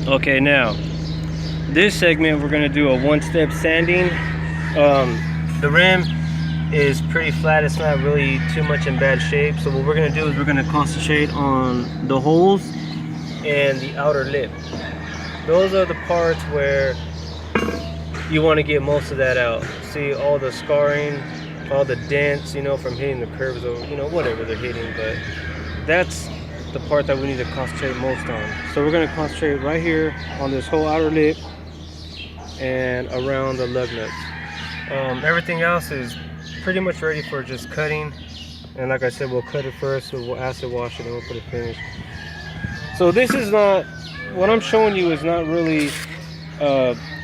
Okay, now this segment we're gonna do a one-step sanding. The rim is pretty flat, it's not really too much in bad shape, so what we're gonna do is we're gonna concentrate on the holes and the outer lip. Those are the parts where you want to get most of that out. See all the scarring, all the dents, you know, from hitting the curves or, you know, whatever they're hitting, but that's the part that we need to concentrate most on. So we're going to concentrate right here on this whole outer lip and around the lug nuts. Everything else is pretty much ready for just cutting, and like I said, we'll cut it first, so we'll acid wash it and we'll put it finish. So this is not, what I'm showing you is not really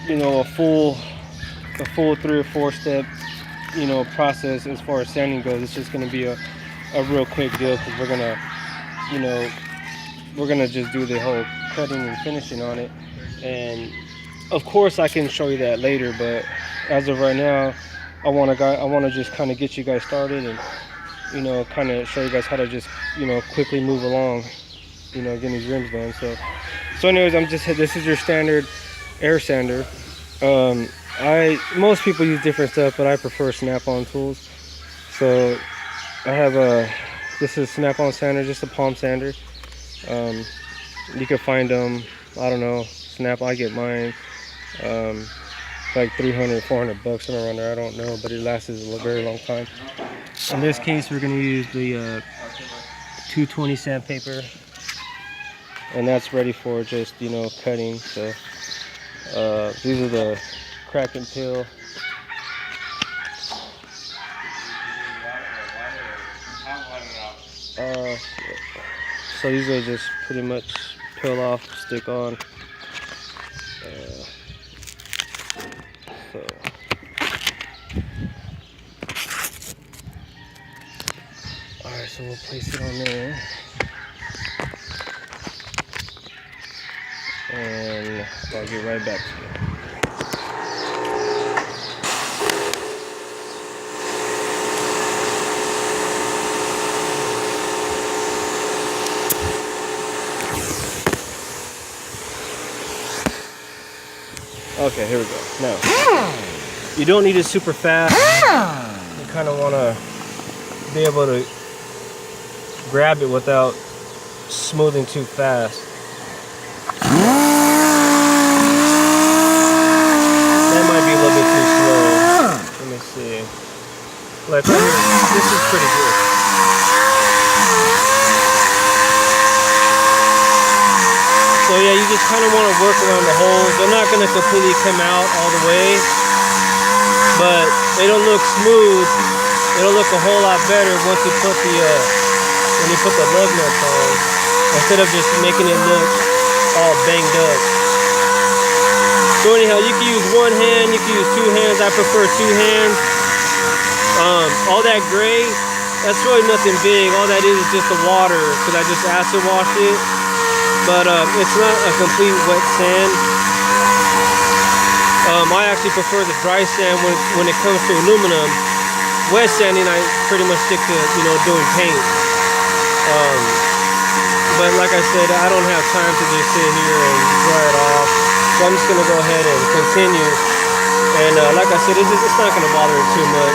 you know, a full 3 or 4 step, you know, process as far as sanding goes. It's just going to be a real quick deal, because we're gonna, you know, we're gonna just do the whole cutting and finishing on it. And of course I can show you that later, but as of right now, I want to just kind of get you guys started and, you know, kind of show you guys how to just, you know, quickly move along, you know, getting these rims done. So anyways, this is your standard air sander. Most people use different stuff, but I prefer Snap-on tools. So I have this is Snap-on sander, just a palm sander. You can find them, I don't know, I get mine like 300, 400 bucks, somewhere around there, I don't know, but it lasts a very long time. In this case, we're going to use the 220 sandpaper, and that's ready for just, you know, cutting. So these are the crack and peel. So these are just pretty much peel off, stick on. So alright, so we'll place it on there, and I'll get right back to you. Okay, here we go. Now, you don't need it super fast. You kind of want to be able to grab it without smoothing too fast. That might be a little bit too slow. Let me see. Like, this is pretty good. So yeah, you just kind of want to work around the holes. They're not going to completely come out all the way, but they don't look smooth. It'll look a whole lot better once you put the lug nuts on, instead of just making it look all banged up. So anyhow, you can use one hand, you can use 2 hands. I prefer 2 hands. All that gray, that's really nothing big. All that is just the water, because I just acid washed it. But it's not a complete wet sand. I actually prefer the dry sand when it comes to aluminum. Wet sanding, I pretty much stick to, you know, doing paint. But like I said, I don't have time to just sit here and dry it off. So I'm just gonna go ahead and continue. And like I said, it's not gonna bother it too much.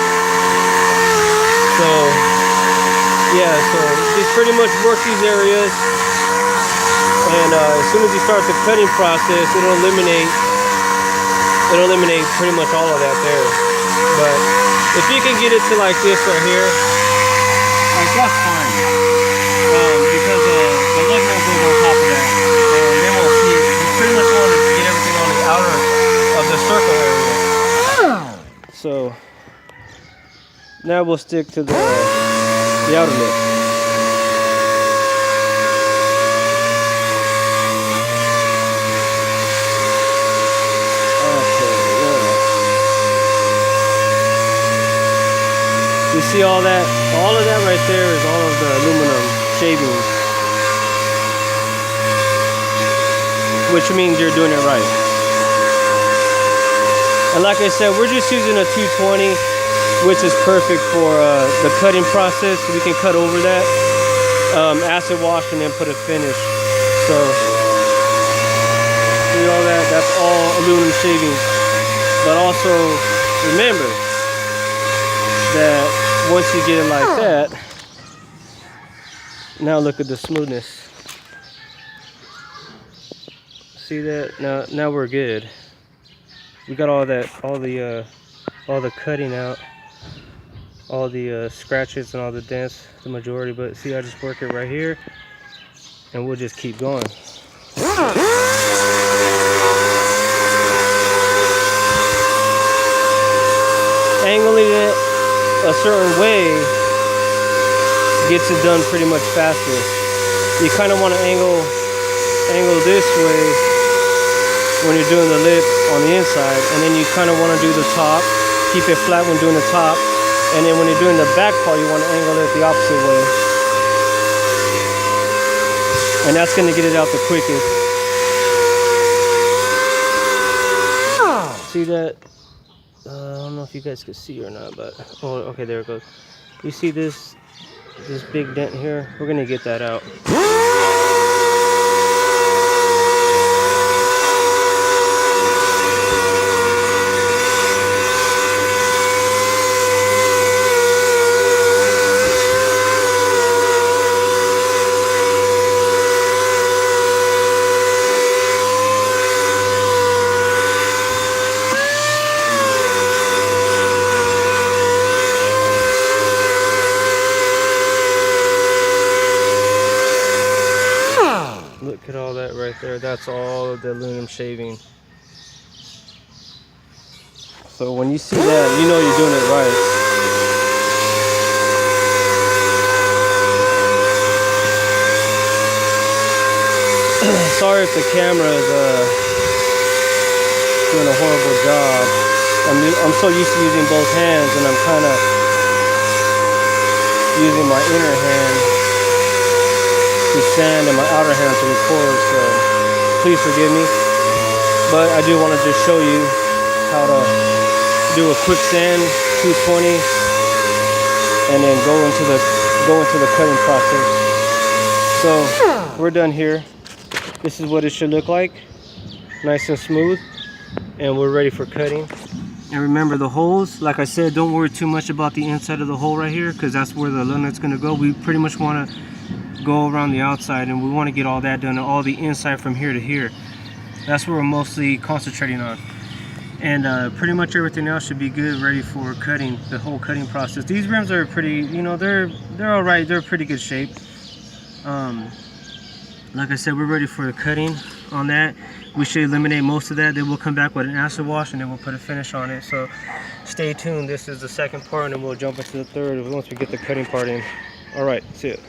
So yeah, so just pretty much work these areas. And as soon as you start the cutting process, it'll eliminate pretty much all of that there. But if you can get it to like this right here, like that's fine. Because the lug nut goes on top of that, and they won't see it. You pretty much want to get everything on the outer of the circle area. So now we'll stick to the outer lip. You see all that? All of that right there is all of the aluminum shavings, which means you're doing it right. And like I said, we're just using a 220, which is perfect for the cutting process. We can cut over that, acid wash, and then put a finish. So See all that? That's all aluminum shavings. But also remember that once you get it like that, now look at the smoothness. See that? Now we're good. We got all that, all the cutting out, all the scratches and all the dents, the majority. But see, I just work it right here, and we'll just keep going. Angling it a certain way gets it done pretty much faster. You kind of want to angle this way when you're doing the lip on the inside, and then you kind of want to do the top, keep it flat when doing the top, and then when you're doing the back part, you want to angle it the opposite way, and that's going to get it out the quickest. See that? I don't know if you guys can see or not, but oh, okay, there it goes. You see this big dent here? We're gonna get that out. Look at all that right there. That's all of the aluminum shaving. So when you see that, you know you're doing it right. Sorry if the camera is doing a horrible job. I'm so used to using both hands, and I'm kind of using my inner hand to sand and my outer hand to record, so please forgive me. But I do want to just show you how to do a quick sand, 220, and then go into the cutting process. So we're done here. This is what it should look like, nice and smooth, and we're ready for cutting. And remember the holes, like I said, don't worry too much about the inside of the hole right here, because that's where the linet's going to go. We pretty much want to go around the outside, and we want to get all that done, all the inside from here to here. That's what we're mostly concentrating on. And pretty much everything else should be good, ready for cutting, the whole cutting process. These rims are pretty, you know, they're all right. They're pretty good shape. Like I said, we're ready for the cutting on that. We should eliminate most of that. Then we'll come back with an acid wash, and then we'll put a finish on it. So stay tuned. This is the second part, and then we'll jump into the third once we get the cutting part in. All right, see it.